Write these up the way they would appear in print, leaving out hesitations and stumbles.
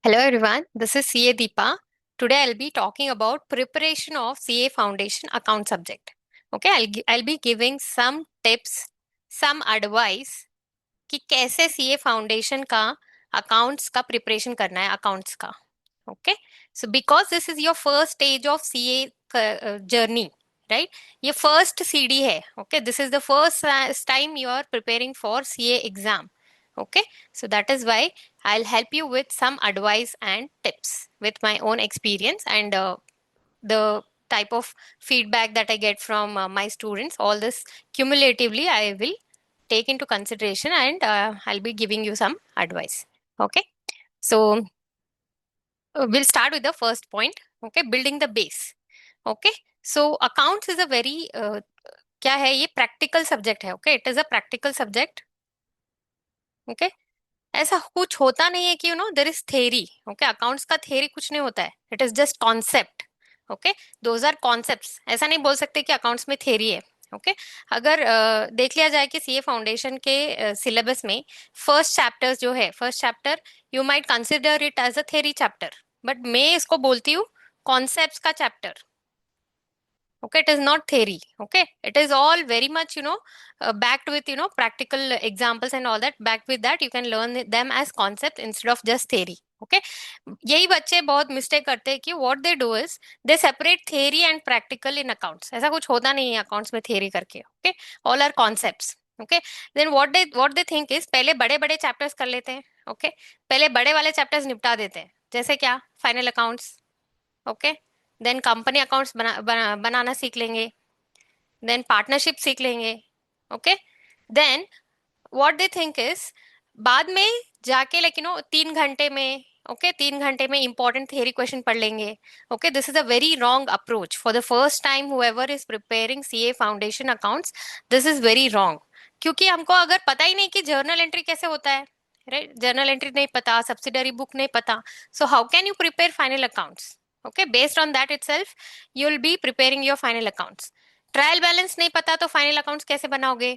Hello everyone, this is CA Deepa. Today I'll be talking about preparation of CA Foundation account subject. Okay, I'll be giving some tips, some advice कि कैसे CA Foundation का accounts का preparation करना है accounts का. Okay, so because this is your first stage of CA journey, right? ये first CD है. Okay, this is the first time you are preparing for CA exam. Okay, so that is why I'll help you with some advice and tips with my own experience and the type of feedback that I get from my students. All this cumulatively, I will take into consideration and I'll be giving you some advice. Okay, so we'll start with the first point. Okay, building the base. Okay, so accounts is a very क्या है ये practical subject है. Okay, it is a practical subject. Okay, ऐसा कुछ होता नहीं है कि there is theory. Okay, accounts का थेरी कुछ नहीं होता है. It is just concept. Okay, those are concepts. ऐसा नहीं बोल सकते कि अकाउंट्स में थेरी है. ओके, अगर देख लिया जाए कि सीए फाउंडेशन के सिलेबस में फर्स्ट चैप्टर्स जो है, first chapter you might consider it as a theory chapter, but मैं इसको बोलती हूँ कॉन्सेप्ट्स का chapter. Okay, it is not theory. Okay, it is all very much backed with practical examples and all that. Backed with that you can learn them as concept instead of just theory. Okay, यही बच्चे बहुत mistake करते हैं कि what they do is they separate theory and practical in accounts. ऐसा कुछ होता नहीं है accounts में theory करके. Okay, all are concepts. Okay, then what they think is पहले बड़े बड़े chapters कर लेते हैं. Okay, पहले बड़े वाले chapters निपटा देते हैं. जैसे क्या, final accounts. Okay, then company accounts बनाना सीख लेंगे. देन पार्टनरशिप सीख लेंगे. Okay, then what they think is बाद में जाके लेकिन 3 घंटे में, ओके 3 घंटे में इंपॉर्टेंट थियरी क्वेश्चन पढ़ लेंगे. Okay, this is a very wrong approach for the first time whoever is preparing CA foundation accounts. This is very wrong. क्योंकि हमको अगर पता ही नहीं कि जर्नल एंट्री कैसे होता है, राइट? जर्नल एंट्री नहीं पता, सब्सिडरी बुक नहीं पता, so how can you prepare final accounts? Okay, based on that itself you'll be preparing your final accounts. Trial balance नहीं पता तो फाइनल अकाउंट्स कैसे बनाओगे,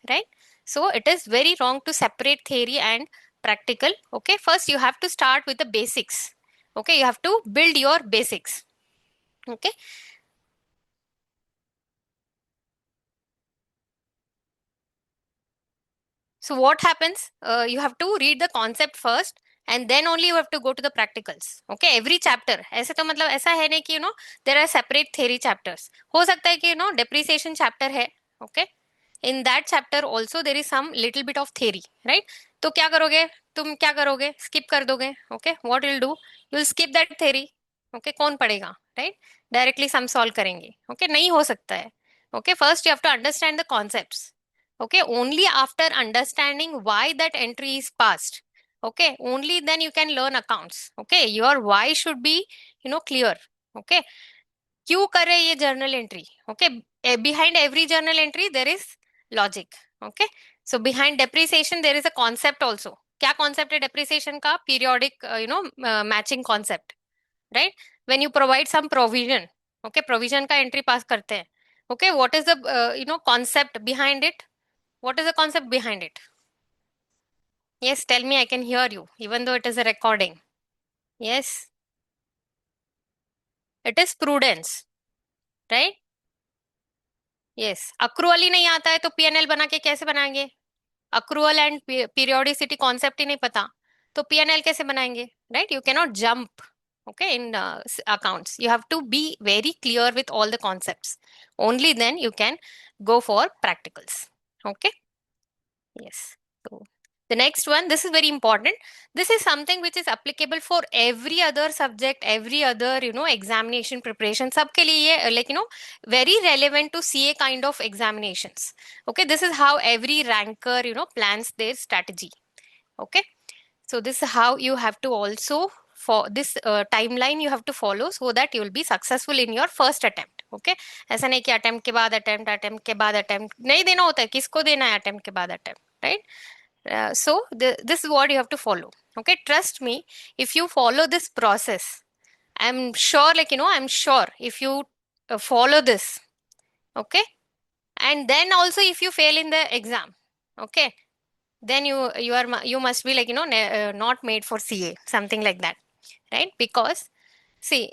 right? So it is very wrong to separate theory and practical. Okay, first you have to start with the basics. Okay, you have to build your basics. Okay, so what happens, you have to read the concept first and then only you have to go to the practicals. Okay, every chapter ऐसे तो मतलब ऐसा है नहीं कि there are separate theory chapters. हो सकता है कि depreciation chapter है. Okay, in that chapter also there is some little bit of theory, right? तो क्या करोगे, तुम क्या करोगे, skip कर दोगे. Okay, what you'll do, you'll skip that theory. Okay, कौन पढ़ेगा, right? Directly sum solve करेंगे. Okay, नहीं हो सकता है. Okay, first you have to understand the concepts. Okay, only after understanding why that entry is passed, okay, only then you can learn accounts. Okay, your why should be clear. Okay, क्यों करे ये journal entry. Okay, behind every journal entry there is logic. Okay, so behind depreciation there is a concept also. क्या concept है depreciation का? Periodic matching concept, right? When you provide some provision, okay, provision का entry pass करते हैं. Okay, what is the concept behind it? What is the concept behind it? Yes, tell me, I can hear you, even though it is a recording. Yes, it is prudence, right? Yes, accrual ही नहीं आता है तो PNL बना के कैसे बनाएंगे? accrual and periodicity concept ही नहीं पता तो पीएनएल कैसे बनाएंगे, right? You cannot jump. Okay, in accounts you have to be very clear with all the concepts. Only then you can go for practicals. Okay, yes. So the next one, this is very important. This is something which is applicable for every other subject, every other examination preparation. सबके लिए ये like very relevant to CA kind of examinations. Okay, this is how every ranker plans their strategy. Okay, so this is how you have to also, for this timeline you have to follow so that you will be successful in your first attempt. Okay, ऐसा नहीं कि attempt के बाद attempt के बाद attempt नहीं देना होता है. किसको देना है attempt के बाद attempt, right? So this is what you have to follow. Okay, trust me, if you follow this process, I'm sure, I'm sure if you follow this, okay, and then also if you fail in the exam, okay, then you must be like not made for CA, something like that. right? Because see,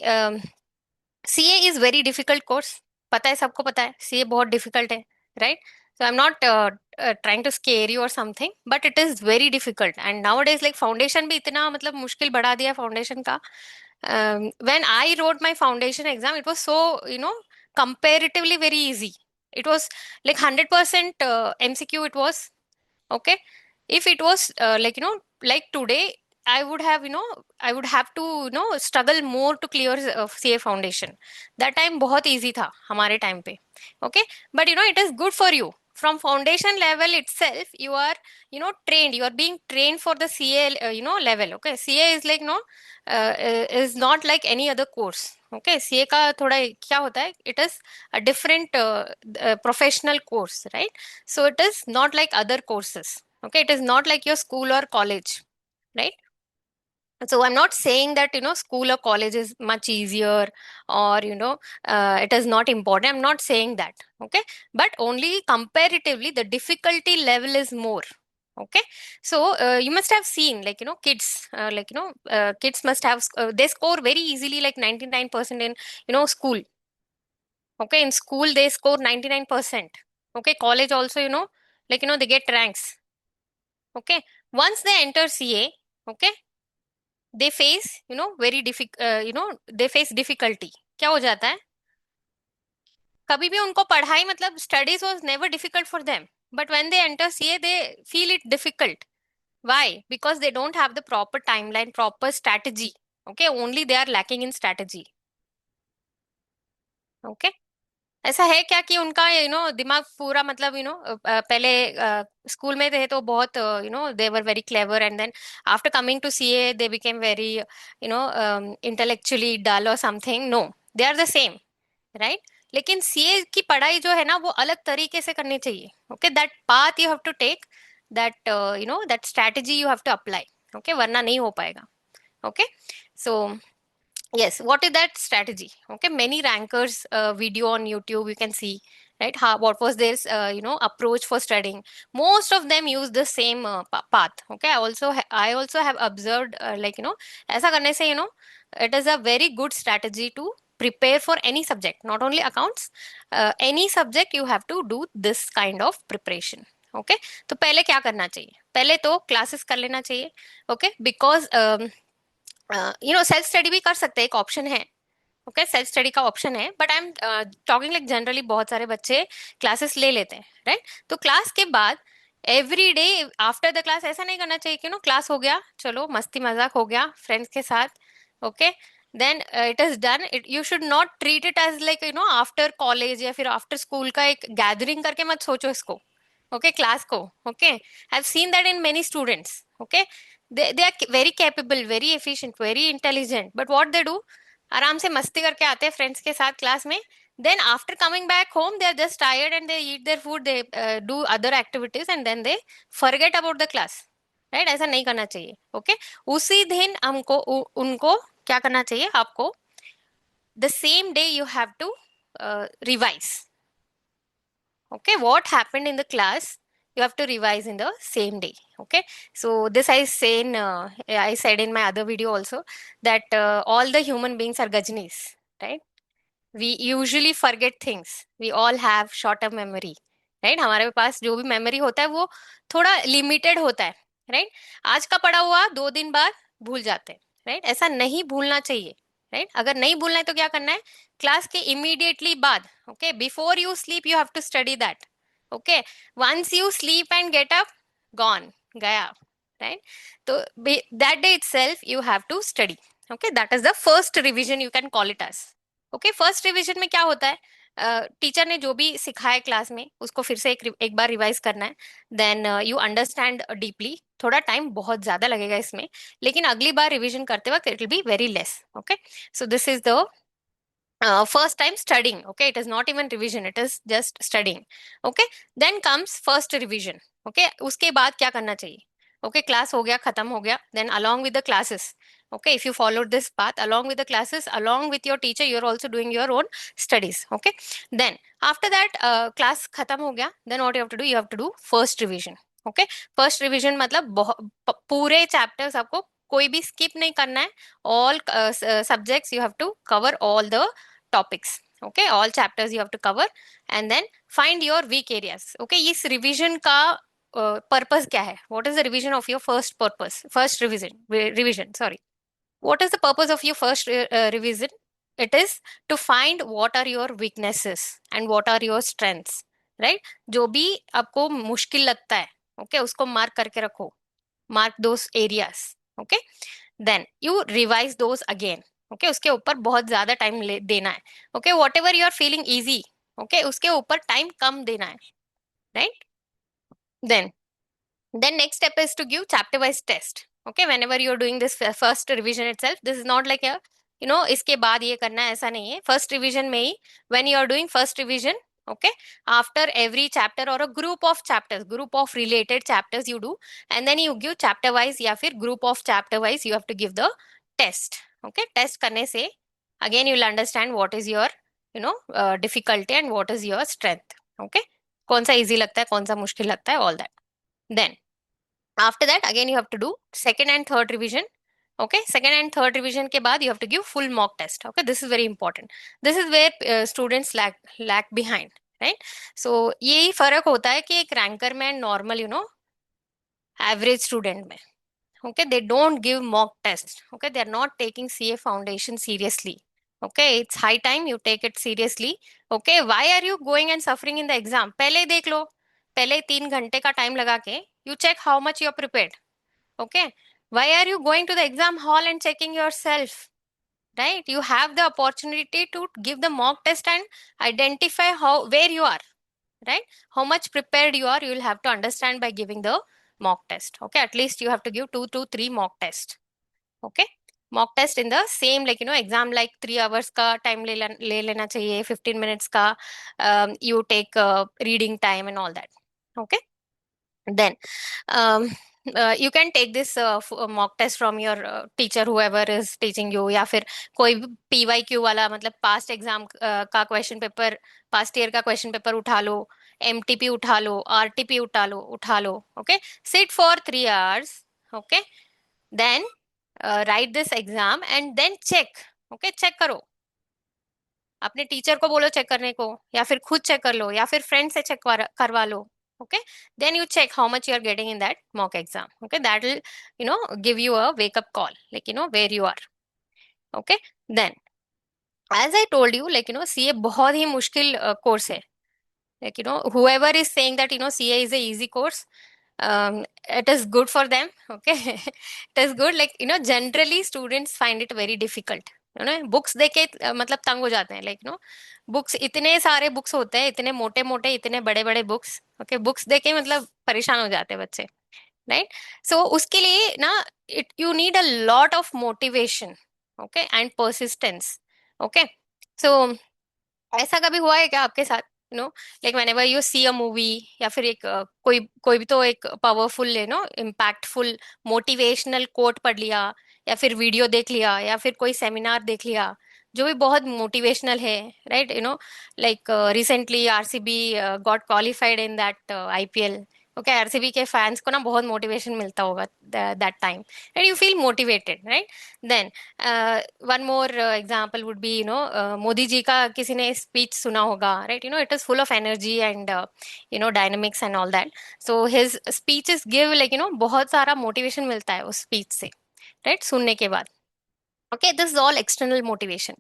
CA is very difficult course. पता है, सबको पता है CA बहुत difficult है, right? So I'm not trying to scare you or something, but it is very difficult. And nowadays like foundation भी इतना मतलब मुश्किल बढ़ा दिया foundation का. When I wrote my foundation exam, it was so, comparatively very easy. It was like 100% MCQ it was. Okay. If it was like today, I would have, I would have to, struggle more to clear CA foundation. That time बहुत easy था हमारे time पे. Okay. But it is good for you. From foundation level itself, you are, trained. You are being trained for the CA, level. Okay. CA is like, is not like any other course. Okay. CA का थोड़ा क्या होता है? It is a different professional course, right? So it is not like other courses. Okay, it is not like your school or college, right? So I'm not saying that school or college is much easier, or it is not important. I'm not saying that. Okay, but only comparatively the difficulty level is more. Okay, so you must have seen like kids, kids must have they score very easily like 99% in school. Okay, in school they score 99%. Okay, college also, like they get ranks. Okay, once they enter CA, okay, they face very difficult, they face difficulty. क्या हो जाता है? कभी भी उनको पढ़ाई मतलब studies was never difficult for them, but when they enter CA they feel it difficult. Why? Because they don't have the proper timeline, proper strategy. Okay, only they are lacking in strategy. Okay, ऐसा है क्या कि उनका दिमाग पूरा मतलब पहले school में थे तो बहुत they were very clever, and then after coming to CA they became very intellectually dull और something? No, they are the same, right? लेकिन सीए की पढ़ाई जो है ना वो अलग तरीके से करनी चाहिए. Okay, that path you have to take, that that strategy you have to apply. Okay, वरना नहीं हो पाएगा. Okay, so yes, what is that strategy? Okay, many rankers video on YouTube you can see, right? How, what was their approach for studying? Most of them use the same path. Okay, I also have observed like ऐसा करने से it is a very good strategy to prepare for any subject, not only accounts. Any subject you have to do this kind of preparation. Okay, तो पहले क्या करना चाहिए? पहले तो क्लासेस कर लेना चाहिए. Okay, because सेल्फ स्टडी भी कर सकते हैं, एक ऑप्शन है. ओके, सेल्फ स्टडी का ऑप्शन है, but I am talking like generally बहुत सारे बच्चे क्लासेस ले लेते हैं, राइट? तो क्लास के बाद every day after the class ऐसा नहीं करना चाहिए कि क्लास हो गया, चलो मस्ती मजाक हो गया फ्रेंड्स के साथ. Okay, then it is done. It you should not treat it as like after college या फिर आफ्टर स्कूल का एक गैदरिंग करके मत सोचो इसको. ओके, क्लास को. Okay, I have seen that in many students. Okay, they are very capable, very efficient, very intelligent, but what they do, आराम से मस्ती करके आते हैं फ्रेंड्स के साथ क्लास में. Then after coming back home they are just tired and they eat their food, they do other activities and then they forget about the class, right? ऐसा नहीं करना चाहिए. ओके, उसी दिन हमको उनको क्या करना चाहिए? आपको the same day you have to revise. Okay, what happened in the class you have to revise in the same day. Okay, so this I said in my other video also, that all the human beings are gajnis, right? We usually forget things. We all have short term memory, right? हमारे पास जो भी memory होता है वो थोड़ा limited होता है, right? आज का पढ़ा हुआ 2 दिन बाद भूल जाते हैं, right? ऐसा नहीं भूलना चाहिए, right? अगर नहीं भूलना है तो क्या करना है? क्लास के इमीडिएटली बाद, okay, before you sleep you have to study that. Okay, once you sleep and get up, gone, गया, राइट? तो that day itself you have to study. Okay, that is the first revision, you can call it as. Okay, first revision में क्या होता है? Teacher ने जो भी सिखाया क्लास में उसको फिर से एक बार रिवाइज करना है. Then you understand deeply. थोड़ा टाइम बहुत ज्यादा लगेगा इसमें, लेकिन अगली बार रिवीजन करते वक्त it will be very less. Okay, so this is the first time studying. Okay, it is not even revision, it is just studying. Okay, then comes first revision. Okay, उसके बाद क्या करना चाहिए? Okay, class हो गया, खत्म हो गया. Then along with the classes, okay, if you followed this path, along with the classes, along with your teacher, you're also doing your own studies. Okay, then after that class खत्म हो गया, then what you have to do? You have to do first revision. Okay, first revision मतलब पूरे chapters आपको कोई भी skip नहीं करना है. All subjects you have to cover all the topics. Okay, all chapters you have to cover and then find your weak areas. Okay, इस revision का purpose क्या है? What is the revision of your first purpose? First revision, sorry. What is the purpose of your first revision? It is to find what are your weaknesses and what are your strengths, right? जो भी आपको मुश्किल लगता है, okay, उसको mark करके रखो. Mark those areas, okay? Then you revise those again, okay? उसके ऊपर बहुत ज्यादा टाइम देना है, okay? Whatever you are feeling easy, okay? उसके ऊपर टाइम कम देना है, right? Then Then next step is to give chapter wise test. Okay, whenever you're doing this first revision itself, this is not like a, इसके बाद ये करना है, ऐसा नहीं है. First revision में ही, when you are doing first revision, okay, after every chapter or a group of related chapters you do, and then you give chapter wise या फिर group of chapter wise you have to give the test. Okay, test करने से again you will understand what is your, difficulty and what is your strength. Okay, कौन सा easy लगता है, कौन सा मुश्किल लगता है, all that. Then after that again you have to do second and third revision. Okay, second and third revision के बाद you have to give full mock test. Okay, this is very important. This is where students lag behind, right? So यही फर्क होता है कि एक ranker में normal average student में. Okay, they don't give mock test. Okay, they are not taking CA foundation seriously. Okay, it's high time you take it seriously. Okay, why are you going and suffering in the exam? पहले देख लो, पहले 3 घंटे का time लगा के you check how much you are prepared. Okay, why are you going to the exam hall and checking yourself? Right, you have the opportunity to give the mock test and identify how where you are, right? How much prepared you are, you will have to understand by giving the mock test. Okay, at least you have to give 2 to 3 mock tests. Okay, mock test in the same, like exam like 3 hours का time ले लेना चाहिए, 15 minutes का you take reading time and all that. Okay, then um, you can take this mock test from your teacher whoever is teaching you, या फिर कोई भी PYQ वाला, मतलब पास्ट एग्जाम का क्वेश्चन पेपर, पास्ट ईयर का question paper उठा लो, MTP उठा लो, RTP उठा लो. Okay, sit for 3 hours. Okay, then write this exam and then check. Okay, check करो, अपने टीचर को बोलो चेक करने को, या फिर खुद चेक कर लो, या फिर फ्रेंड से चेक करवा लो. Okay, then you check how much you are getting in that mock exam. Okay, that will give you a wake up call, like where you are. Okay, then as I told you, like CA बहुत ही मुश्किल course है. Like whoever is saying that CA is a easy course, it is good for them. Okay, it is good. Like generally students find it very difficult. Books देके मतलब तंग हो जाते हैं. Like books, इतने सारे बुक्स होते हैं, इतने मोटे मोटे, इतने बड़े बड़े बुक्स. ओके, बुक्स देके मतलब परेशान हो जाते हैं बच्चे, राइट? सो उसके लिए ना, it you need a lot of motivation. Okay, and persistence. Okay, so ऐसा कभी हुआ है क्या आपके साथ? Like whenever you see a movie, या फिर एक कोई कोई भी तो एक पावरफुल इम्पैक्टफुल मोटिवेशनल कोट पढ़ लिया, या फिर वीडियो देख लिया, या फिर कोई सेमिनार देख लिया जो भी बहुत मोटिवेशनल है, right? Like recently RCB got qualified in that IPL. Okay, RCB के फैंस को ना बहुत मोटिवेशन मिलता होगा that time, and you feel motivated, right? Then one more example would be Modi ji का किसी ने स्पीच सुना होगा, right? It is full of energy and dynamics and all that. So his speeches give, like बहुत सारा motivation मिलता है उस स्पीच से, राइट? सुनने के बाद. Okay, this is all external motivation.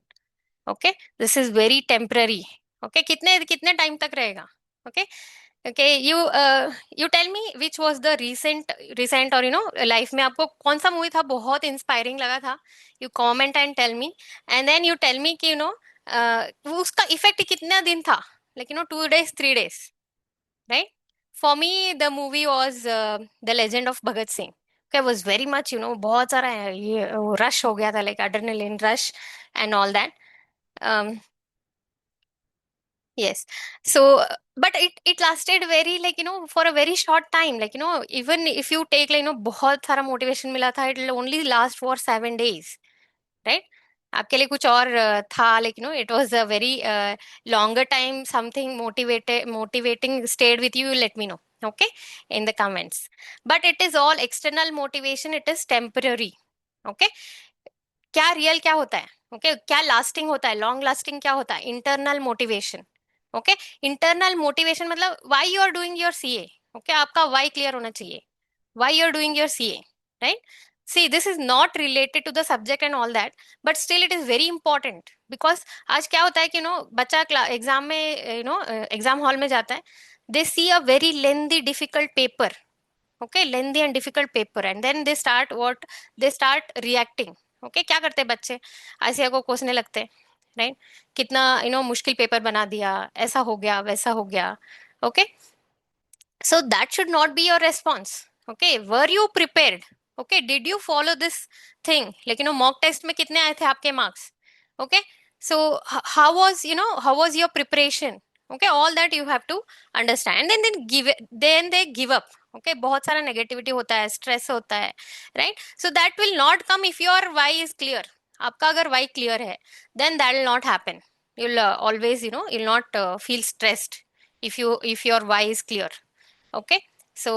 Okay, this is very temporary. Okay, कितने कितने टाइम तक रहेगा? Okay, okay, you tell me which was the recent और लाइफ में आपको कौन सा मूवी था बहुत इंस्पायरिंग लगा था? You comment and tell me, and then you tell me कि उसका इफेक्ट कितना दिन था, like 2 days, 3 days, right? For me the movie was The Legend of Bhagat Singh. Okay, was very much बहुत सारा ये रश हो गया था, like adrenaline rush and all that. um, Yes. So, but it lasted very, like for a very short time. Like even if you take, like बहुत सारा motivation मिला था, it will only last for 7 days, right? आपके लिए कुछ और था, like it was a very longer time. Something motivating stayed with you. Let me know, okay, in the comments. But it is all external motivation. It is temporary. Okay, क्या real क्या होता है, okay, क्या lasting होता है, long lasting क्या होता है, internal motivation. Okay, internal motivation मतलब why you are doing your CA. Okay, आपका व्हाई क्लियर होना चाहिए, why you are doing your CA, right. See this is not related to the subject and all that, but still it is very important, because आज क्या होता है कि बच्चा exam में एग्जाम हॉल में जाता है, they see a very lengthy difficult paper, okay, lengthy and difficult paper, and then they start reacting। okay, क्या करते हैं बच्चे, आसिया को कोसने लगते हैं, राइट, कितना मुश्किल पेपर बना दिया, ऐसा हो गया वैसा हो गया। Okay, so that should not be your response। okay, were you prepared? okay, did you follow this thing, लेकिन वो मॉक टेस्ट में कितने आए थे आपके marks? okay, so how was how was your preparation? okay, all that you have to understand, and then give it, then they give up। okay, बहुत सारा negativity होता है, स्ट्रेस होता है, right, so that will not come if your why is clear. आपका अगर why clear है, then that will not happen। you'll always you'll not feel stressed if your why is clear। okay, so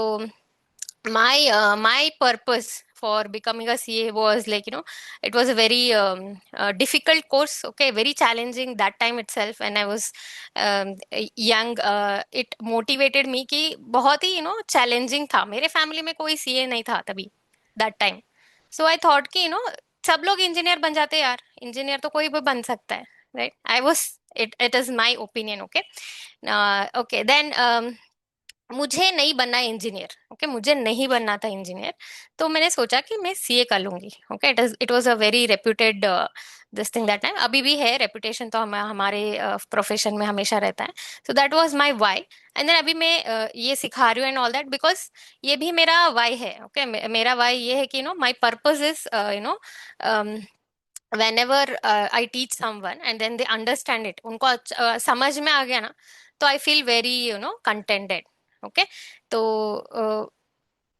my purpose for becoming a CA was like it was a very difficult course, okay, very challenging that time itself when I was young। it motivated me कि बहुत ही challenging था, मेरे family में कोई CA नहीं था तभी that time। so I thought कि सब लोग इंजीनियर बन जाते हैं यार, इंजीनियर तो कोई भी बन सकता है, right। I was it is my opinion। okay, okay, then मुझे नहीं बनना इंजीनियर, ओके, मुझे नहीं बनना था इंजीनियर, तो मैंने सोचा कि मैं सीए कर लूंगी। Okay, it was a very reputed this thing that time, अभी भी है रेपुटेशन, तो हमारे प्रोफेशन में हमेशा रहता है। So that was my why, and then अभी मैं ये सिखा रही हूँ एंड ऑल दैट, बिकॉज ये भी मेरा व्हाई है। ओके, मेरा व्हाई ये है कि my purpose is whenever I teach someone and then they understand it, उनको समझ में आ गया ना, तो I feel very contented। Okay, तो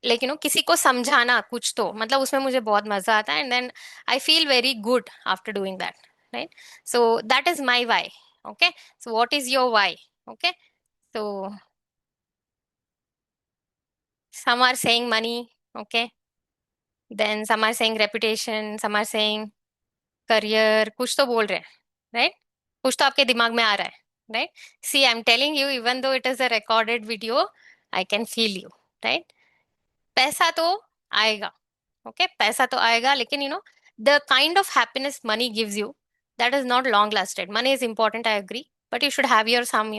लेकिन किसी को समझाना कुछ तो मतलब उसमें मुझे बहुत मजा आता है, and then I feel very good after doing that, right. So that is my why. Okay, so what is your why? Okay, so some are saying money, okay, then some are saying reputation, some are saying career, कुछ तो बोल रहे हैं, right, कुछ तो आपके दिमाग में आ रहा है, right. See I am telling you, even though it is a recorded video, I can feel you, right. पैसा तो आएगा, ओके, पैसा तो आएगा, लेकिन the kind of happiness money gives you, that is not long lasted. Money is important, I agree, but you should have your some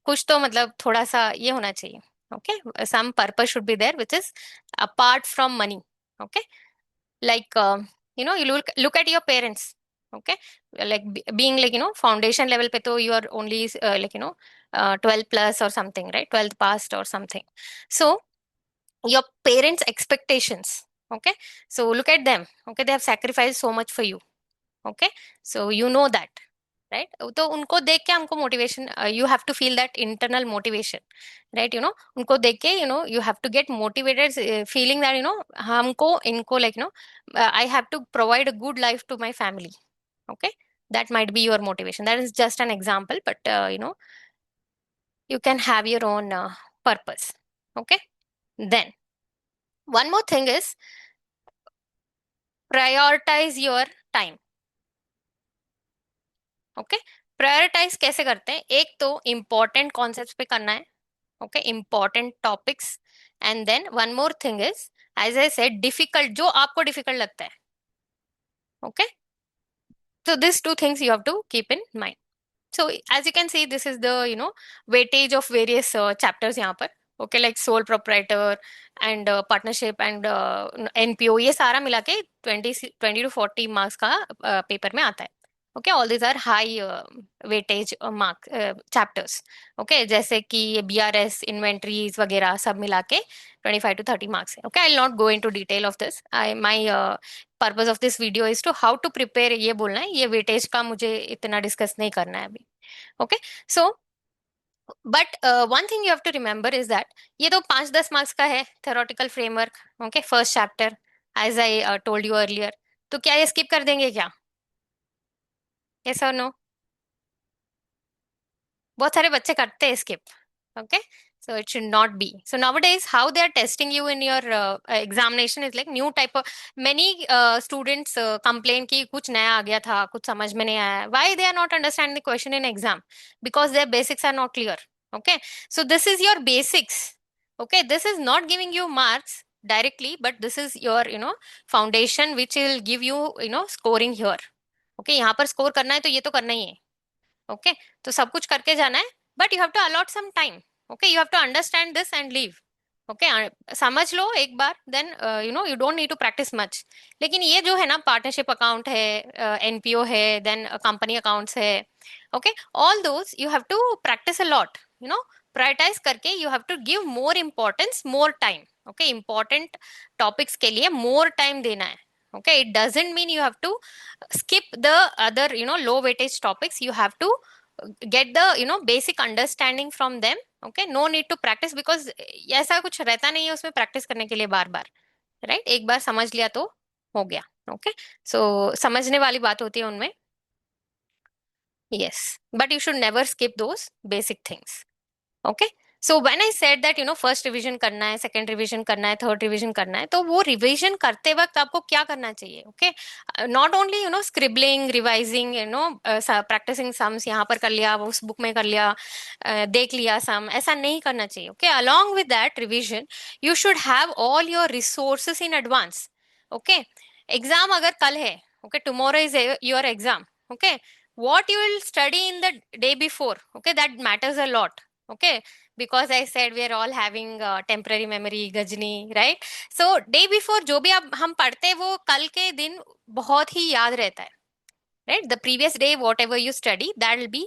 कुछ तो मतलब थोड़ा सा ये होना चाहिए। Okay, some purpose should be there which is apart from money. Okay, like you look at your parents, okay, like being like foundation level pe to you are only 12 plus or something, right, 12th past or something, so your parents expectations, okay, so look at them, okay, they have sacrificed so much for you, okay, so you know that, right, तो उनको देख के हमको motivation, you have to feel that internal motivation, right, उनको देख के you have to get motivated, feeling that हमको इनको like I have to provide a good life to my family. Okay, that might be your motivation, that is just an example, but you can have your own purpose। okay, then one more thing is prioritize your time। Okay, prioritize कैसे करते हैं, एक तो important concepts पे करना है, okay, important topics, and then one more thing is, as I said, difficult, जो आपको डिफिकल्ट लगता है। ओके, so these two things you have to keep in mind। so as you can see, this is the weightage of various chapters यहाँ पर, okay, like sole proprietor and partnership and NPO, ये सारा मिला के 20 to 40 marks का paper में आता है। Okay, all these are high weightage mark chapters. Okay, जैसे कि बीआरएस, इन्वेंट्रीज वगैरह सब मिला के 25 to 30 मार्क्स है। Okay, I will not go into detail of this, I my purpose of this video is to how to prepare, ये बोलना है, ये वेटेज का मुझे इतना डिस्कस नहीं करना है अभी। Okay, so but one thing you have to remember is that ये तो 5-10 मार्क्स का है theoretical framework. Okay, first chapter, as I told you earlier, तो क्या ये स्किप कर देंगे क्या? यस और नो? बहुत सारे बच्चे करते हैं skip. Okay, So it should not be. So nowadays, how they are testing you in your examination is like new type of many students complain कि कुछ नया आ गया था, कुछ समझ में नहीं आया. Why they are not understanding the question in exam? Because their basics are not clear. Okay, so this is your basics. Okay, this is not giving you marks directly, but this is your foundation which will give you scoring here. Okay, यहाँ पर score करना है तो ये तो करना ही है. Okay, तो सब कुछ करके जाना है, but you have to allot some time. Okay, you have to understand this and leave. Okay, समझ लो एक बार, then you don't need to practice much. लेकिन ये जो है ना, पार्टनरशिप अकाउंट है, एनपीओ है, देन कंपनी अकाउंट्स है. Okay, all those you have to practice a lot. Prioritize करके you have to give more importance, more time. Okay, important topics के लिए मोर टाइम देना है. Okay, it doesn't mean you have to skip the other low weightage topics. You have to get the basic understanding from them. Okay, no need to practice because ऐसा कुछ रहता नहीं है उसमें प्रैक्टिस करने के लिए बार बार. राइट, एक बार समझ लिया तो हो गया. ओके, सो समझने वाली बात होती है उनमें. Yes, but you should never skip those basic things. Okay, so when I said that first revision करना है, सेकंड रिवीजन करना है, थर्ड रिवीजन करना है, तो वो रिवीजन करते वक्त आपको क्या करना चाहिए? Okay, not only scribbling, revising, practicing sums यहाँ पर कर लिया, उस बुक में कर लिया, देख लिया सम, ऐसा नहीं करना चाहिए. Okay, along with that revision you should have all your resources in advance. Okay, exam अगर कल है, okay, tomorrow is your exam. Okay, what you will study in the day before, okay, that matters a lot. Okay, because I said we are all having temporary memory, gajni, right? So day before जो भी आप हम पढ़ते हैं वो कल के दिन बहुत ही याद रहता है. Right, the previous day whatever you study, that will be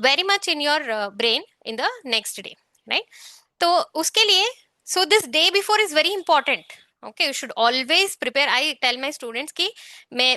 very much in your brain in the next day. Right, तो उसके लिए, so this day before is very important. Okay, you should always prepare. I tell my students कि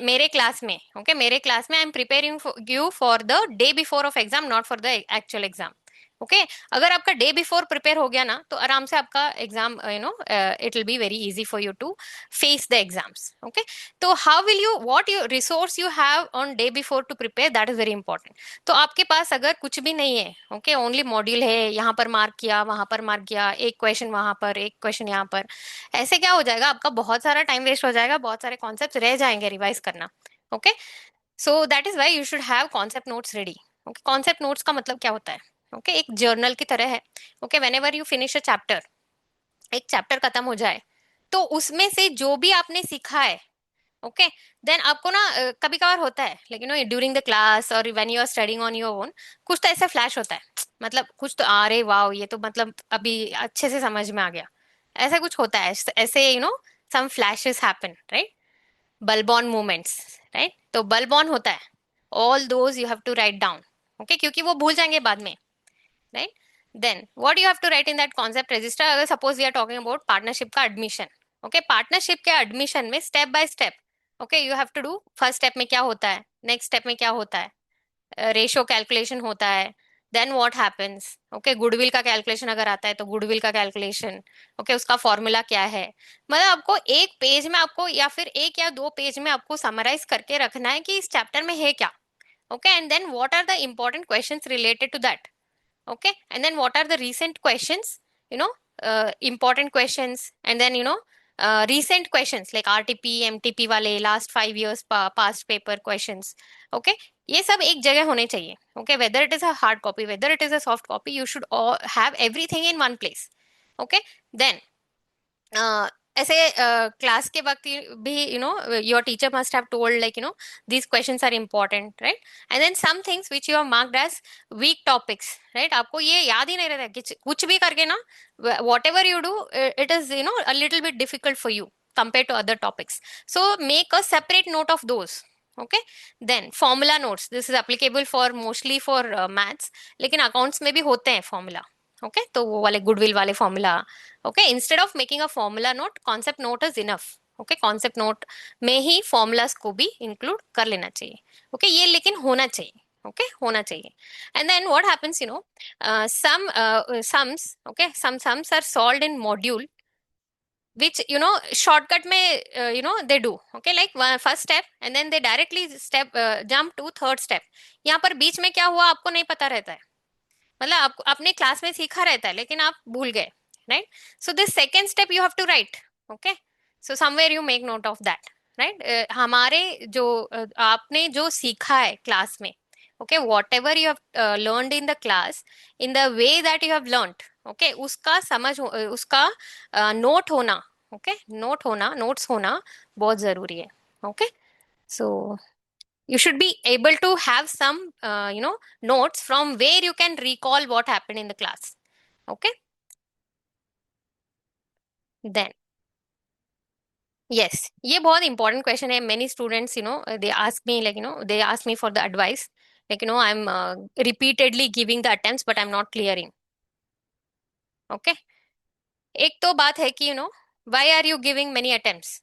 मेरे class में, okay, मेरे class में I am preparing you for the day before of exam, not for the actual exam. Okay, अगर आपका day before prepare हो गया ना, तो आराम से आपका exam it will be very easy for you to face the exams. Okay, तो how will you, what you resource you have on day before to prepare, that is very important. तो आपके पास अगर कुछ भी नहीं है, ओके, ओनली मॉड्यूल है, यहाँ पर मार्क किया, वहां पर मार्क किया, एक क्वेश्चन वहां पर, एक क्वेश्चन यहाँ पर, ऐसे क्या हो जाएगा, आपका बहुत सारा टाइम वेस्ट हो जाएगा, बहुत सारे कॉन्सेप्ट रह जाएंगे रिवाइज करना. Okay, so that is why you should have concept notes ready. Okay, concept notes का मतलब क्या होता है? ओके, एक जर्नल की तरह है. Okay, when ever you finish a chapter, एक चैप्टर खत्म हो जाए तो उसमें से जो भी आपने सीखा है, ओके, देन आपको ना कभी कभार होता है, लेकिन ड्यूरिंग द क्लास और when you are studying on your own, कुछ तो ऐसा फ्लैश होता है, मतलब कुछ तो अरे वाओ, ये तो मतलब अभी अच्छे से समझ में आ गया, ऐसा कुछ होता है. ऐसे some flashes happen, right, bulb on moments, right, तो bulb on होता है, all those you have to write down. Okay, क्योंकि वो भूल जाएंगे बाद में. right, then what you have to write in that concept register, अगर suppose we are talking about partnership का admission. okay, partnership के admission में step by step, okay, you have to do first step में क्या होता है, next step में क्या होता है, रेशियो कैलकुलेशन होता है, then what happens. Okay, goodwill का कैलकुलेशन अगर आता है तो गुडविल का कैलकुलेशन, ओके, उसका फॉर्मूला क्या है, मतलब आपको एक पेज में आपको या फिर एक या दो पेज में आपको समराइज करके रखना है कि इस चैप्टर में है क्या. Okay, and then what are the important questions related to that. Okay, and then what are the recent questions, important questions, and then recent questions like RTP, MTP वाले last 5 years past paper questions. Okay, ये सब एक जगह होने चाहिए. Okay, whether it is a hard copy, whether it is a soft copy, you should all have everything in one place. Okay, then ऐसे class के वक्त भी your teacher must have told like these questions are important, right, and then some things which you have marked as weak topics, right, आपको ये याद ही नहीं रहता कि कुछ भी करके ना, what ever you do it is a little bit difficult for you compared to other topics. So make a separate note of those. Okay, then formula notes, this is applicable for mostly for maths, लेकिन accounts में भी होते हैं formula. Okay, तो वो वाले goodwill वाले formula. Okay, instead of making a formula note, concept note is enough. Okay, concept note में ही फॉर्मूलाज को भी इंक्लूड कर लेना चाहिए. ओके, ये लेकिन होना चाहिए. ओके, होना चाहिए. And then what happens, some sums, okay, some sums are solved in module which shortcut में they do. Okay, like first step and then they directly step jump to third step. यहाँ पर बीच में क्या हुआ आपको नहीं पता रहता है, मतलब आप अपने क्लास में सीखा रहता है लेकिन आप भूल गए, right? So this second step you have to right, okay? So somewhere you make note of that, right? हमारे जो आपने जो सीखा है क्लास में, okay, whatever you have learned in the class, in the way that you have learned, okay, उसका उसका note होना, ओके, नोट होना, नोट्स होना बहुत जरूरी है, okay? So you should be able to have some notes from where you can recall what happened in the class, okay? Then yes, ये बहुत important question है. Many students, they ask me, like, they ask me for the advice, like, I'm repeatedly giving the attempts but I'm not clearing, okay? एक तो बात है कि why are you giving many attempts,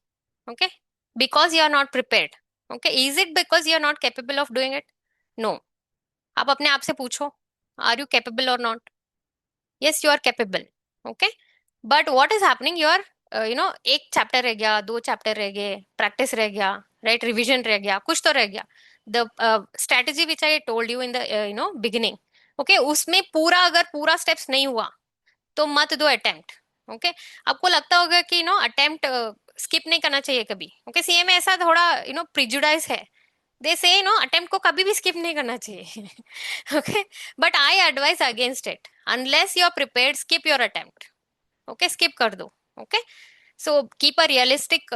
okay? Because you are not prepared, okay? Is it because you are not capable of doing it? No. आप अपने आप से पूछो, are you capable or not? Yes, you are capable, okay? But what is happening, you are एक chapter रह गया, दो chapter रह गए, प्रैक्टिस रह गया, राइट, रिवीजन रह गया, कुछ तो रह गया. The strategy which I told you in the beginning, okay, उसमें पूरा अगर पूरा स्टेप्स नहीं हुआ तो मत दो अटेम्प्ट, ओके? आपको लगता होगा कि अटेम्प्ट स्किप नहीं करना चाहिए कभी, ओके? सीए में ऐसा थोड़ा प्रिजुडाइज है. दे से अटेम्प्ट को कभी भी स्किप नहीं करना चाहिए. Okay, but I advise against it. Unless you are prepared, skip your attempt, okay, skip कर दो, okay? So keep a realistic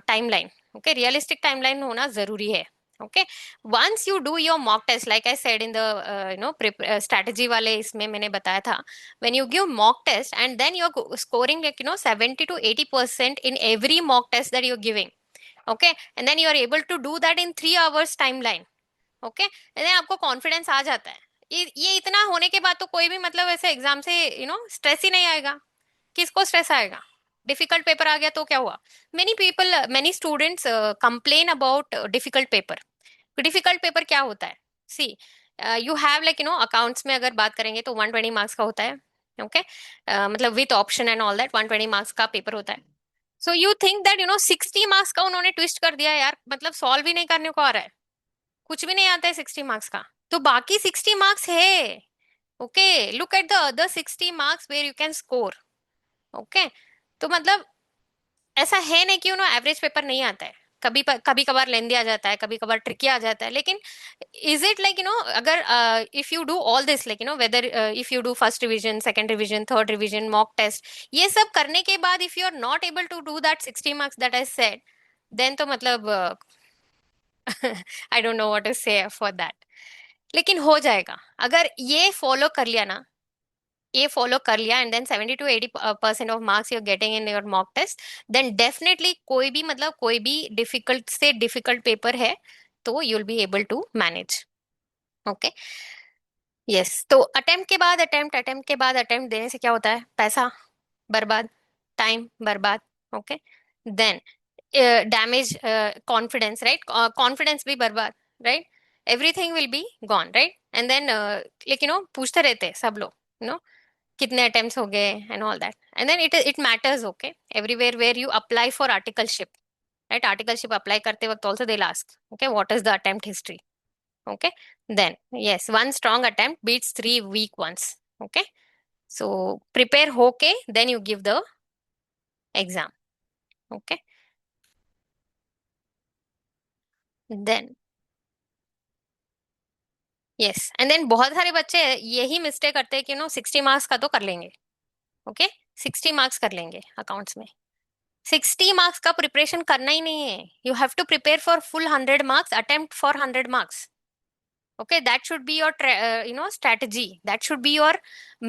timeline, okay? Realistic timeline होना जरूरी है, okay? Once you do your mock test, like I said in the strategy वाले इसमें मैंने बताया था, when you give mock test and then you are scoring like 70 to 80% in every mock test that you're giving, okay, and then you are able to do that in 3 hours timeline, okay, okay? आपको confidence आ जाता है. ये इतना होने के बाद तो कोई भी मतलब ऐसे एग्जाम से स्ट्रेस ही नहीं आएगा. किसको स्ट्रेस आएगा? डिफिकल्ट पेपर आ गया तो क्या हुआ? Many people, many students complain about difficult paper. Difficult paper क्या होता है? सी, यू हैव लाइक अकाउंट्स में अगर बात करेंगे तो 120 मार्क्स का होता है, ओके? मतलब with option and all that 120 marks का पेपर होता है. So you think that 60 marks का उन्होंने ट्विस्ट कर दिया यार, मतलब सॉल्व ही नहीं करने को आ रहा है, कुछ भी नहीं आता है 60 मार्क्स का, तो बाकी 60 मार्क्स है, okay? Look at the other 60 marks where you can score, okay? तो मतलब ऐसा है नहीं कि एवरेज पेपर नहीं आता है. कभी कभार लेंदी आ जाता है, कभी कभार ट्रिकी आ जाता है, लेकिन इज इट लाइक अगर if you do all this, like whether if you do first revision, second revision, third revision, mock test, ये सब करने के बाद if you are not able to do that 60 marks that I said, then तो मतलब I don't know what to say for that. लेकिन हो जाएगा अगर ये फॉलो कर लिया ना, ये फॉलो कर लिया, and then 70 to 80% of marks you are getting in your mock test, then definitely कोई भी मतलब कोई भी डिफिकल्ट से डिफिकल्ट पेपर है तो you will be able to manage, okay? Yes, तो अटेम्प्ट के बाद अटेम्प्ट, अटेम्प्ट के बाद अटेम्प्ट देने से क्या होता है? पैसा बर्बाद, टाइम बर्बाद, okay? Then damage confidence, right? Confidence भी बर्बाद, right? Everything will be gone, right? And then लेकिन पूछते रहते हैं सब लोग, कितने अटेम्प्ट्स हो गए and all that, and then it matters, okay? Everywhere where you apply for articleship, right? Articleship apply करते वक्त also they ask, okay, what is the attempt history, okay? Then yes, one strong attempt beats three weak ones, okay? So prepare होके then you give the exam, okay? Then yes, and then बहुत सारे बच्चे यही mistake करते हैं कि 60 marks का तो कर लेंगे, ओके? 60 मार्क्स कर लेंगे अकाउंट्स में. 60 मार्क्स का प्रिपरेशन करना ही नहीं है. You have to prepare for full 100 marks, attempt for 100 marks, okay? That should be your strategy, that should be your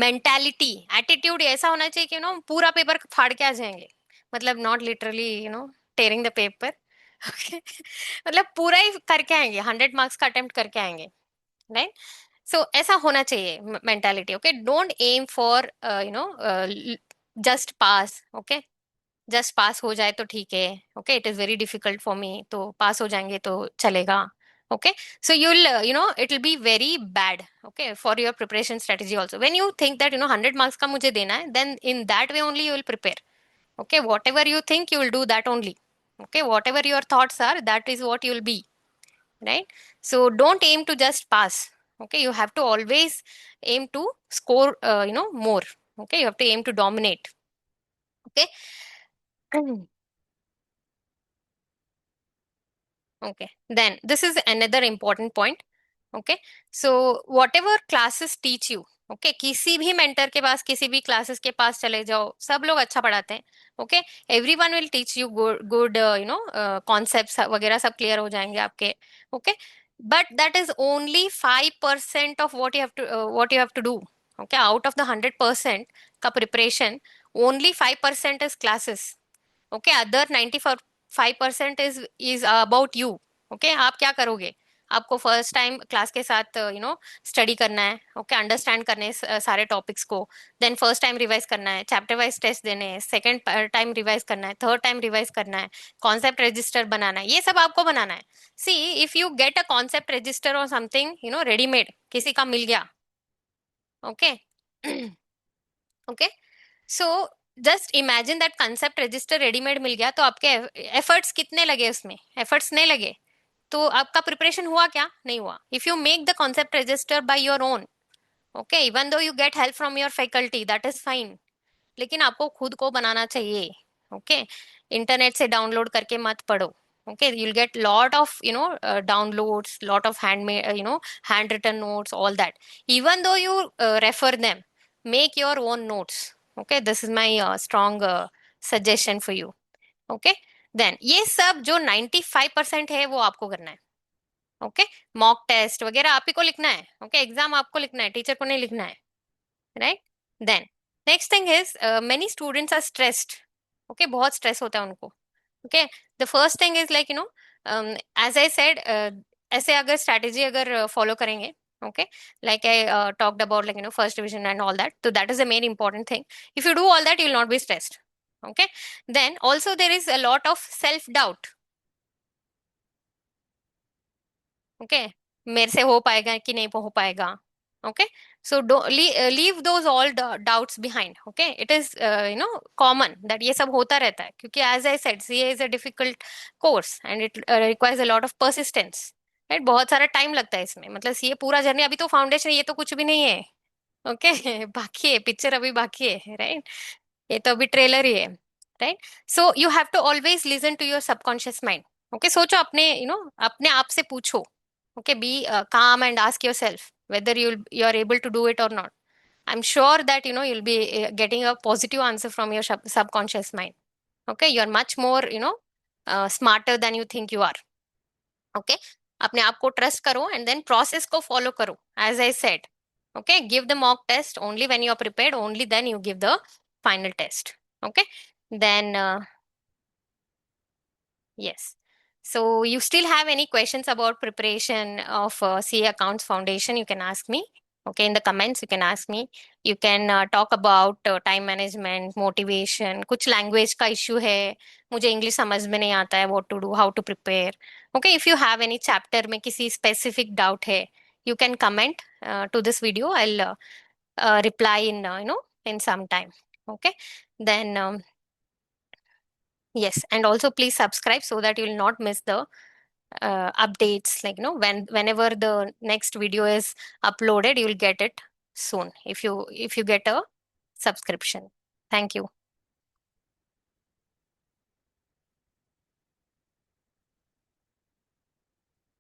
mentality, attitude. ऐसा होना चाहिए कि पूरा पेपर फाड़ के आ जाएंगे, मतलब not literally tearing the paper, okay? मतलब पूरा ही करके आएंगे, 100 मार्क्स का अटेम्प्ट करके आएंगे, राइट? सो ऐसा होना चाहिए mentality, okay? Don't aim for just pass, okay? Just pass हो जाए तो ठीक है, okay? It is very difficult for me, तो पास हो जाएंगे तो चलेगा, okay? So you'll it will be very bad, okay, for your preparation strategy also. When you think that 100 marks का मुझे देना है, then in that way only you will prepare, okay? Whatever you think, you will do that only, okay? Whatever your thoughts are, that is what you will be, right? So don't aim to just pass, Okay, you have to always aim to score, more. Okay, you have to aim to dominate. Okay. Okay, then this is another important point. Okay, so whatever classes teach you, okay, किसी भी mentor के पास, किसी भी classes के पास चले जाओ, सब लोग अच्छा पढ़ाते हैं. Okay, everyone will teach you good concepts वगैरह सब clear हो जाएंगे आपके. Okay, but that is only 5% of what you have to do. Okay, out of the 100% का preparation, only 5% is classes. Okay, other 95% is about you. Okay, आप क्या करोगे? आपको फर्स्ट टाइम क्लास के साथ स्टडी करना है. ओके, अंडरस्टैंड करने हैं सारे टॉपिक्स को. देन फर्स्ट टाइम रिवाइज करना है, चैप्टर वाइज टेस्ट देने हैं, सेकंड टाइम रिवाइज करना है, थर्ड टाइम रिवाइज करना है, कॉन्सेप्ट रजिस्टर बनाना है, ये सब आपको बनाना है. See, if you get a concept register और समथिंग रेडीमेड किसी का मिल गया. Okay. Okay, so just imagine that concept register readymade मिल गया, तो आपके एफर्ट्स कितने लगे? उसमें एफर्ट्स नहीं लगे, तो आपका प्रिपरेशन हुआ क्या? नहीं हुआ. If you make the concept register by your own, okay, even though you get help from your faculty, that is fine, लेकिन आपको खुद को बनाना चाहिए. ओके, इंटरनेट से डाउनलोड करके मत पढ़ो. Okay, you'll get lot of downloads, lot of handmade handwritten notes, all that. Even though you refer them, make your own notes. Okay, this is my strong suggestion for you. Okay, then ये सब जो 95% है वो आपको करना है. Okay, mock test वगैरह आप ही को लिखना है. ओके, एग्जाम आपको लिखना है, टीचर को नहीं लिखना है. Right. Then next thing is, many students are stressed. Okay, बहुत स्ट्रेस होता है उनको. Okay, the first thing is like as I said, ऐसे अगर स्ट्रेटेजी अगर फॉलो करेंगे, okay, like I talked about, like first division and all that, so that is the main important thing. If you do all that, you will not be stressed. Okay, then also there is a lot of self doubt. Okay, मेरे से हो पाएगा कि नहीं हो पाएगा. Okay, so do leave those all doubts behind. Okay, it is common that ये सब होता रहता है, क्योंकि as I said, CA is a difficult course and it requires a lot of persistence. Right, बहुत सारा टाइम लगता है इसमें. मतलब ये पूरा जर्नी, अभी तो फाउंडेशन, ये तो कुछ भी नहीं है. ओके. बाकी है, पिक्चर अभी बाकी है. राइट, ये तो अभी ट्रेलर ही है. Right, so you have to always listen to your subconscious mind. Okay, सोचो अपने अपने आप से पूछो. Okay, be calm and ask yourself whether you are able to do it or not. I'm sure that you'll be getting a positive answer from your subconscious mind. Okay, you are much more smarter than you think you are. Okay, अपने आप को trust करो and then process को follow करो, as I said. Okay, give the mock test only when you are prepared, only then you give the final test. Okay, then yes. So you still have any questions about preparation of CA Accounts Foundation, you can ask me. Okay, in the comments you can ask me. You can talk about time management, motivation, कुछ language का issue है, मुझे English समझ में नहीं आता है, what to do, how to prepare. Okay, if you have any chapter में किसी specific doubt है, you can comment to this video. I'll reply in in some time. Okay, then yes, and also please subscribe so that you will not miss the updates, like whenever the next video is uploaded, you will get it soon if you get a subscription. Thank you.